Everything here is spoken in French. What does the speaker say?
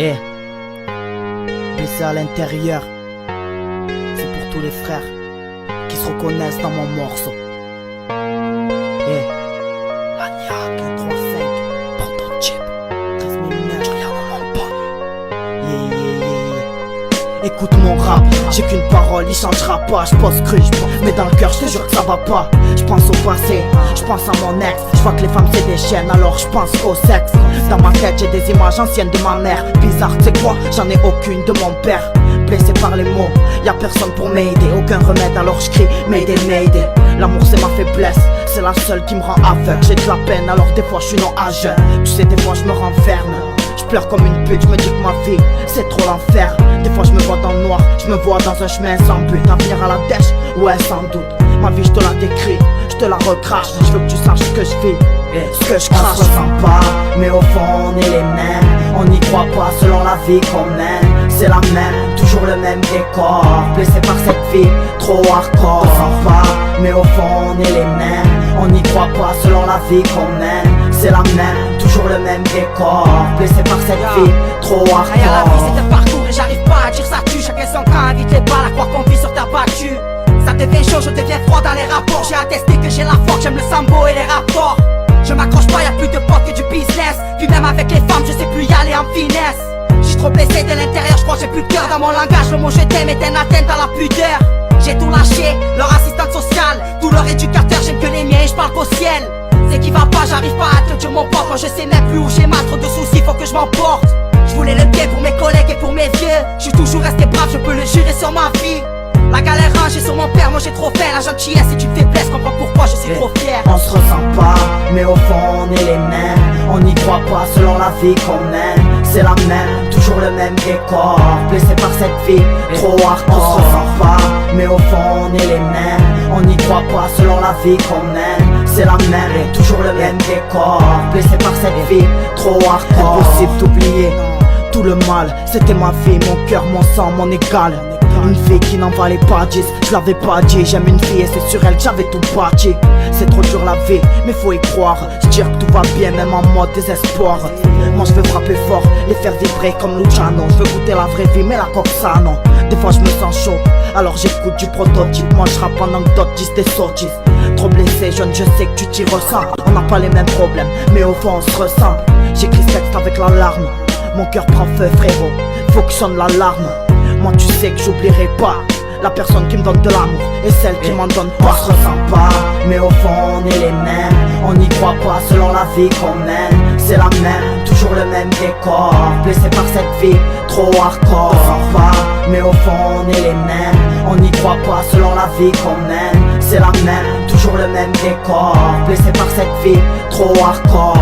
Eh, blessé à l'intérieur, c'est pour tous les frères qui se reconnaissent dans mon morceau. Eh, Lagnac, 3-5, prends ton chip, 13 009, regarde mon pote. Écoute mon rap, j'ai qu'une parole, il changera pas. J'pose cru, mais dans le cœur je te jure que ça va pas. J'pense au passé, j'pense à mon ex. J'vois que les femmes c'est des chiennes, alors j'pense au sexe. Dans ma tête j'ai des images anciennes de ma mère. Bizarre, tu sais quoi, j'en ai aucune de mon père. Blessé par les mots, y'a personne pour m'aider. Aucun remède, alors j'crie Mayday, Mayday. L'amour c'est ma faiblesse, c'est la seule qui me rend aveugle. J'ai de la peine, alors des fois je suis non à jeun. Tu sais, des fois je me renferme. Je pleure comme une pute, je me dis que ma vie c'est trop l'enfer. Des fois je me vois dans le noir, je me vois dans un chemin sans but. Avenir à la dèche, ouais sans doute. Ma vie je te la décris, je te la recrache. Je veux que tu saches ce que je vis, ce que je crache. On se ressent pas, mais au fond on est les mêmes. On n'y croit pas selon la vie qu'on mène. C'est la même, toujours le même décor. Blessé par cette vie, trop hardcore. On se ressent pas, mais au fond on est les mêmes. On n'y croit pas selon la vie qu'on mène. C'est la même, toujours le même décor. Blessé par cette vie, trop hardcore. La vie c'est un parcours et j'arrive pas à dire ça tue. Chacun son camp, invite les balles à croire qu'on vit sur ta battue. Ça devient chaud, je deviens froid dans les rapports. J'ai attesté que j'ai la force, j'aime le sambo et les rapports. Je m'accroche pas, y'a plus de potes que du business. Puis même avec les femmes, je sais plus y aller en finesse. J'suis trop blessé de l'intérieur, j'crois que j'ai plus de cœur. Dans mon langage, le mot je t'aime est une atteinte à la pudeur. J'ai tout lâché, leur assistante sociale, tout leur éducateur, j'aime que les miens et j'parle qu'au ciel. C'est qui va pas, j'arrive pas à te dire mon pote. Moi je sais même plus où j'ai mal, trop de soucis, faut que je m'emporte. Je voulais le bien pour mes collègues et pour mes vieux. Je suis toujours resté brave, je peux le jurer sur ma vie. La galère rangée sur mon père, moi j'ai trop fait. La gentillesse c'est une faiblesse, comprends pourquoi je suis trop fier. On se ressent pas, mais au fond on est les mêmes. On n'y croit pas selon la vie qu'on mène. C'est la même, toujours le même décor. Blessé par cette vie, trop hardcore. On se ressent pas, mais au fond on est les mêmes. On n'y croit pas selon la vie qu'on mène. C'est la même, toujours le même décor. Blessé par cette vie, trop hardcore. Impossible d'oublier tout le mal, c'était ma vie, mon cœur, mon sang, mon égal. Une fille qui n'en valait pas 10, je l'avais pas dit. J'aime une fille et c'est sur elle que j'avais tout bâti. C'est trop dur la vie, mais faut y croire. Je dire que tout va bien même en mode désespoir. Moi je veux frapper fort, les faire vibrer comme Luciano. Je veux goûter la vraie vie mais la coque ça non. Des fois je me sens chaud, alors j'écoute du prototype. Moi je rappe pendant que d'autres disent des sottises. Trop blessé jeune, je sais que tu t'y ressens. On n'a pas les mêmes problèmes, mais au fond on se ressent. J'écris ce texte avec la larme. Mon cœur prend feu frérot, faut que sonne l'alarme. Moi tu sais que j'oublierai pas la personne qui me donne de l'amour et celle qui m'en donne pas. On se ressent pas, mais au fond on est les mêmes. On n'y croit pas selon la vie qu'on mène. C'est la même, toujours le même décor. Blessé par cette vie, trop hardcore. On se ressent pas, mais au fond on est les mêmes. On n'y croit pas selon la vie qu'on mène. C'est la même, toujours le même décor. Blessé par cette vie, trop hardcore.